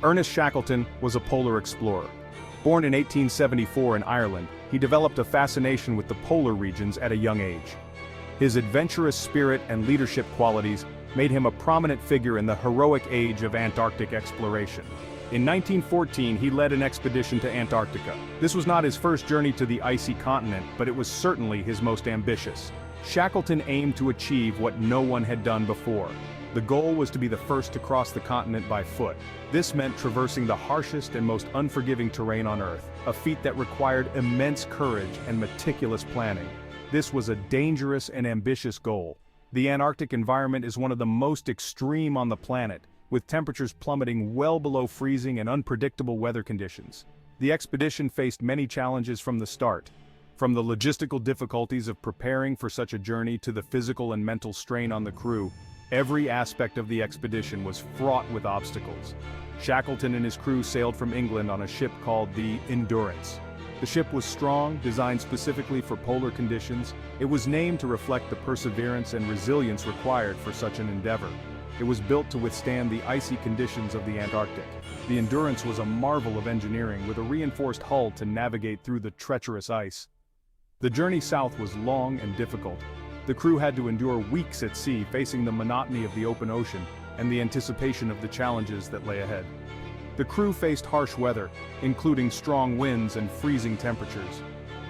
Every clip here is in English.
Ernest Shackleton was a polar explorer. Born in 1874 in Ireland, he developed a fascination with the polar regions at a young age. His adventurous spirit and leadership qualities made him a prominent figure in the heroic age of Antarctic exploration. In 1914, he led an expedition to Antarctica. This was not his first journey to the icy continent, but it was certainly his most ambitious. Shackleton aimed to achieve what no one had done before. The goal was to be the first to cross the continent by foot. This meant traversing the harshest and most unforgiving terrain on Earth, a feat that required immense courage and meticulous planning. This was a dangerous and ambitious goal. The Antarctic environment is one of the most extreme on the planet, with temperatures plummeting well below freezing and unpredictable weather conditions. The expedition faced many challenges from the start. From the logistical difficulties of preparing for such a journey to the physical and mental strain on the crew, every aspect of the expedition was fraught with obstacles. Shackleton and his crew sailed from England on a ship called the Endurance. The ship was strong, designed specifically for polar conditions. It was named to reflect the perseverance and resilience required for such an endeavor. It was built to withstand the icy conditions of the Antarctic. The Endurance was a marvel of engineering with a reinforced hull to navigate through the treacherous ice. The journey south was long and difficult. The crew had to endure weeks at sea facing the monotony of the open ocean and the anticipation of the challenges that lay ahead. The crew faced harsh weather, including strong winds and freezing temperatures.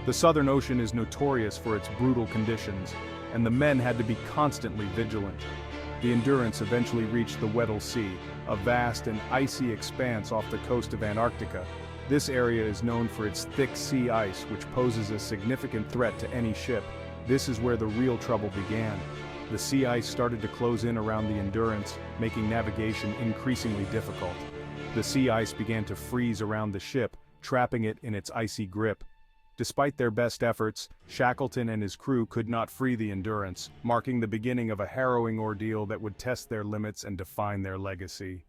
The Southern Ocean is notorious for its brutal conditions, and the men had to be constantly vigilant. The Endurance eventually reached the Weddell Sea, a vast and icy expanse off the coast of Antarctica. This area is known for its thick sea ice, which poses a significant threat to any ship. This is where the real trouble began. The sea ice started to close in around the Endurance, making navigation increasingly difficult. The sea ice began to freeze around the ship, trapping it in its icy grip. Despite their best efforts, Shackleton and his crew could not free the Endurance, marking the beginning of a harrowing ordeal that would test their limits and define their legacy.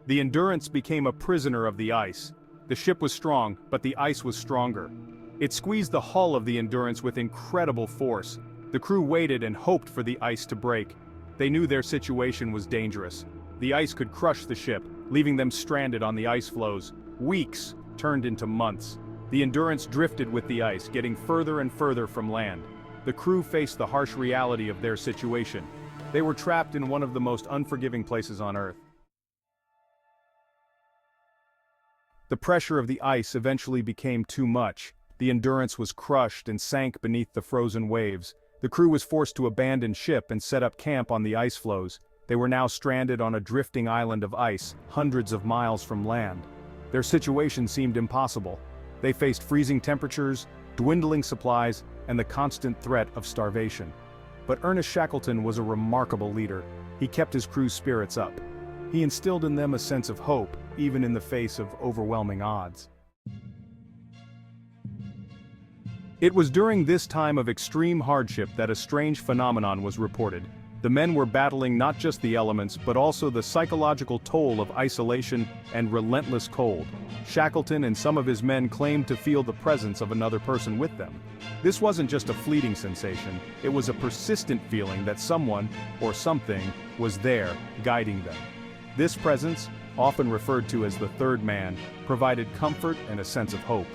The Endurance became a prisoner of the ice. The ship was strong, but the ice was stronger. It squeezed the hull of the Endurance with incredible force. The crew waited and hoped for the ice to break. They knew their situation was dangerous. The ice could crush the ship, leaving them stranded on the ice floes. Weeks turned into months. The Endurance drifted with the ice, getting further and further from land. The crew faced the harsh reality of their situation. They were trapped in one of the most unforgiving places on Earth. The pressure of the ice eventually became too much. The Endurance was crushed and sank beneath the frozen waves. The crew was forced to abandon ship and set up camp on the ice floes. They were now stranded on a drifting island of ice, hundreds of miles from land. Their situation seemed impossible. They faced freezing temperatures, dwindling supplies, and the constant threat of starvation. But Ernest Shackleton was a remarkable leader. He kept his crew's spirits up. He instilled in them a sense of hope, even in the face of overwhelming odds. It was during this time of extreme hardship that a strange phenomenon was reported. The men were battling not just the elements but also the psychological toll of isolation and relentless cold. Shackleton and some of his men claimed to feel the presence of another person with them. This wasn't just a fleeting sensation, it was a persistent feeling that someone, or something, was there, guiding them. This presence, often referred to as the third man, provided comfort and a sense of hope.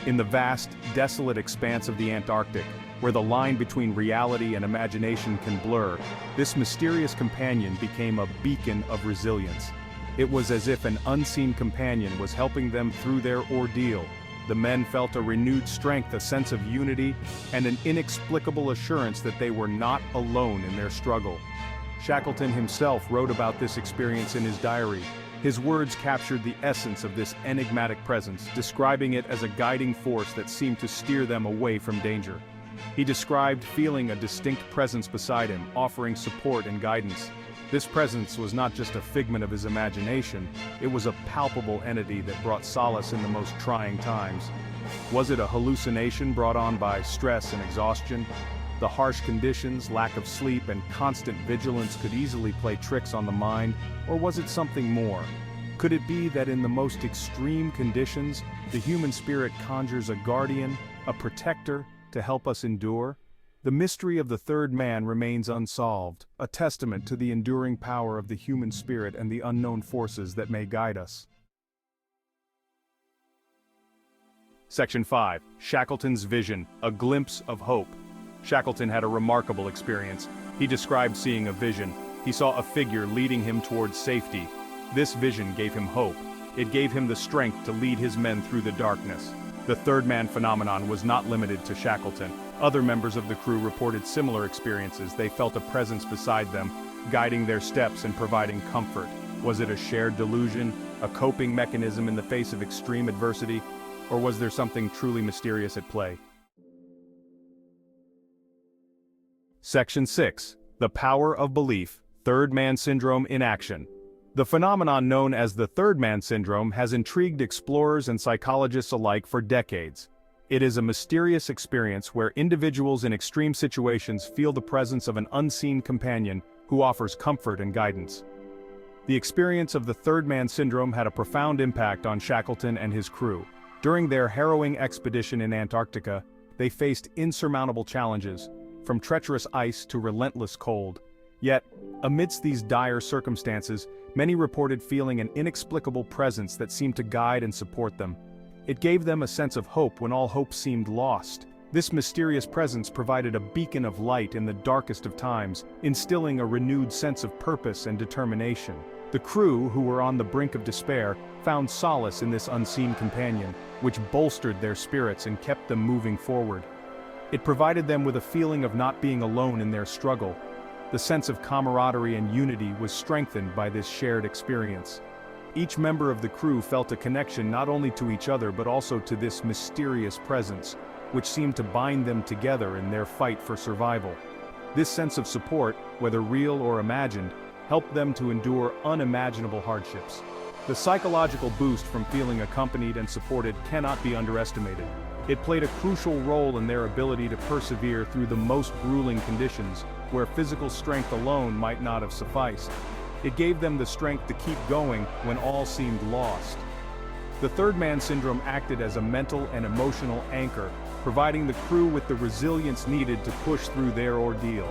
In the vast, desolate expanse of the Antarctic, where the line between reality and imagination can blur, this mysterious companion became a beacon of resilience. It was as if an unseen companion was helping them through their ordeal. The men felt a renewed strength, a sense of unity, and an inexplicable assurance that they were not alone in their struggle. Shackleton himself wrote about this experience in his diary. His words captured the essence of this enigmatic presence, describing it as a guiding force that seemed to steer them away from danger. He described feeling a distinct presence beside him, offering support and guidance. This presence was not just a figment of his imagination, it was a palpable entity that brought solace in the most trying times. Was it a hallucination brought on by stress and exhaustion? The harsh conditions, lack of sleep, and constant vigilance could easily play tricks on the mind, or was it something more? Could it be that in the most extreme conditions, the human spirit conjures a guardian, a protector, to help us endure? The mystery of the third man remains unsolved, a testament to the enduring power of the human spirit and the unknown forces that may guide us. Section 5. Shackleton's Vision, a Glimpse of Hope. Shackleton had a remarkable experience. He described seeing a vision. He saw a figure leading him towards safety. This vision gave him hope. It gave him the strength to lead his men through the darkness. The third man phenomenon was not limited to Shackleton. Other members of the crew reported similar experiences. They felt a presence beside them, guiding their steps and providing comfort. Was it a shared delusion, a coping mechanism in the face of extreme adversity, or was there something truly mysterious at play? Section 6. The Power of Belief, Third Man Syndrome in Action. The phenomenon known as the third man syndrome has intrigued explorers and psychologists alike for decades. It is a mysterious experience where individuals in extreme situations feel the presence of an unseen companion who offers comfort and guidance. The experience of the third man syndrome had a profound impact on Shackleton and his crew. During their harrowing expedition in Antarctica, they faced insurmountable challenges, from treacherous ice to relentless cold. Yet, amidst these dire circumstances, many reported feeling an inexplicable presence that seemed to guide and support them. It gave them a sense of hope when all hope seemed lost. This mysterious presence provided a beacon of light in the darkest of times, instilling a renewed sense of purpose and determination. The crew, who were on the brink of despair, found solace in this unseen companion, which bolstered their spirits and kept them moving forward. It provided them with a feeling of not being alone in their struggle. The sense of camaraderie and unity was strengthened by this shared experience. Each member of the crew felt a connection not only to each other but also to this mysterious presence, which seemed to bind them together in their fight for survival. This sense of support, whether real or imagined, helped them to endure unimaginable hardships. The psychological boost from feeling accompanied and supported cannot be underestimated. It played a crucial role in their ability to persevere through the most grueling conditions, where physical strength alone might not have sufficed. It gave them the strength to keep going when all seemed lost. The third man syndrome acted as a mental and emotional anchor, providing the crew with the resilience needed to push through their ordeal.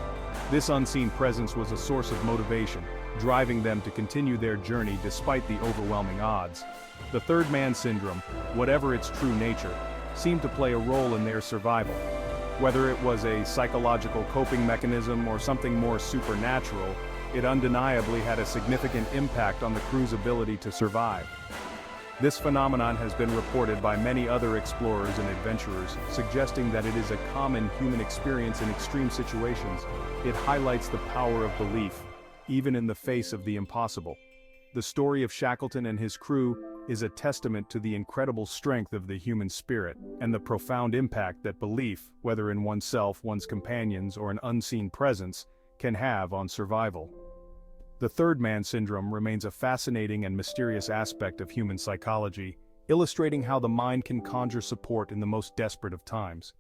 This unseen presence was a source of motivation, driving them to continue their journey despite the overwhelming odds. The third man syndrome, whatever its true nature, seemed to play a role in their survival. Whether it was a psychological coping mechanism or something more supernatural, it undeniably had a significant impact on the crew's ability to survive. This phenomenon has been reported by many other explorers and adventurers, suggesting that it is a common human experience in extreme situations. It highlights the power of belief, even in the face of the impossible. The story of Shackleton and his crew is a testament to the incredible strength of the human spirit, and the profound impact that belief, whether in oneself, one's companions, or an unseen presence, can have on survival. The third man syndrome remains a fascinating and mysterious aspect of human psychology, illustrating how the mind can conjure support in the most desperate of times.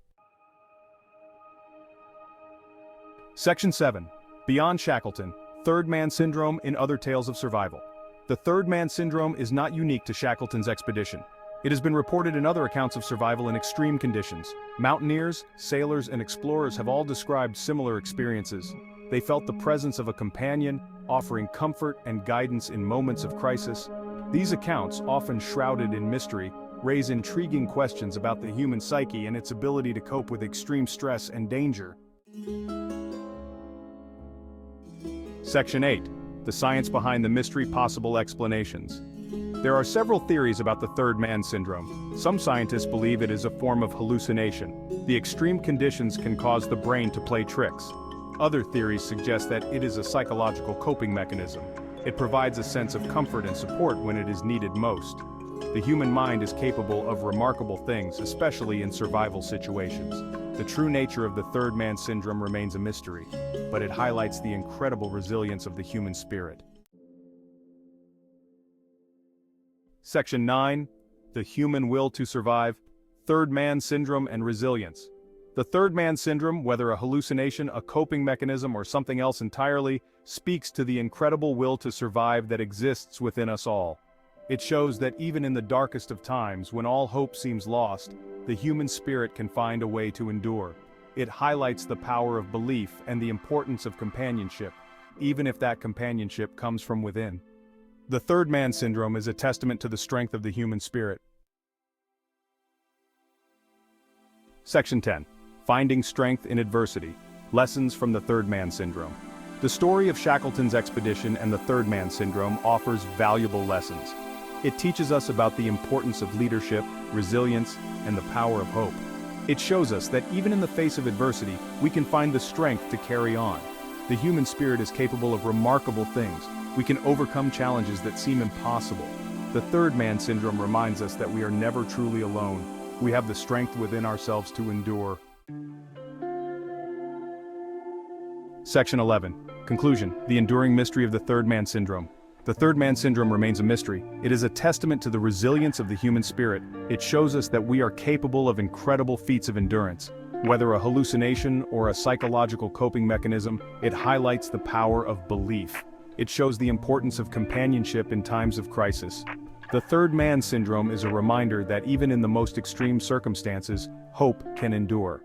Section 7. Beyond Shackleton, Third Man Syndrome in Other Tales of Survival. The third man syndrome is not unique to Shackleton's expedition. It has been reported in other accounts of survival in extreme conditions. Mountaineers, sailors, and explorers have all described similar experiences. They felt the presence of a companion, offering comfort and guidance in moments of crisis. These accounts, often shrouded in mystery, raise intriguing questions about the human psyche and its ability to cope with extreme stress and danger. Section 8. The science behind the mystery, possible explanations. There are several theories about the third man syndrome. Some scientists believe it is a form of hallucination. The extreme conditions can cause the brain to play tricks. Other theories suggest that it is a psychological coping mechanism. It provides a sense of comfort and support when it is needed most. The human mind is capable of remarkable things, especially in survival situations. The true nature of the third man syndrome remains a mystery, but it highlights the incredible resilience of the human spirit. Section 9. The Human Will to Survive, Third Man Syndrome and Resilience. The third man syndrome, whether a hallucination, a coping mechanism, or something else entirely, speaks to the incredible will to survive that exists within us all. It shows that even in the darkest of times, when all hope seems lost, the human spirit can find a way to endure. It highlights the power of belief and the importance of companionship, even if that companionship comes from within. The third man syndrome is a testament to the strength of the human spirit. Section 10. Finding Strength in Adversity. Lessons from the Third Man Syndrome. The story of Shackleton's expedition and the Third Man Syndrome offers valuable lessons. It teaches us about the importance of leadership, resilience, and the power of hope. It shows us that even in the face of adversity, we can find the strength to carry on. The human spirit is capable of remarkable things. We can overcome challenges that seem impossible. The Third Man Syndrome reminds us that we are never truly alone. We have the strength within ourselves to endure. Section 11. Conclusion. The enduring mystery of the Third Man Syndrome. The Third Man Syndrome remains a mystery. It is a testament to the resilience of the human spirit. It shows us that we are capable of incredible feats of endurance. Whether a hallucination or a psychological coping mechanism, it highlights the power of belief. It shows the importance of companionship in times of crisis. The Third Man Syndrome is a reminder that even in the most extreme circumstances, hope can endure.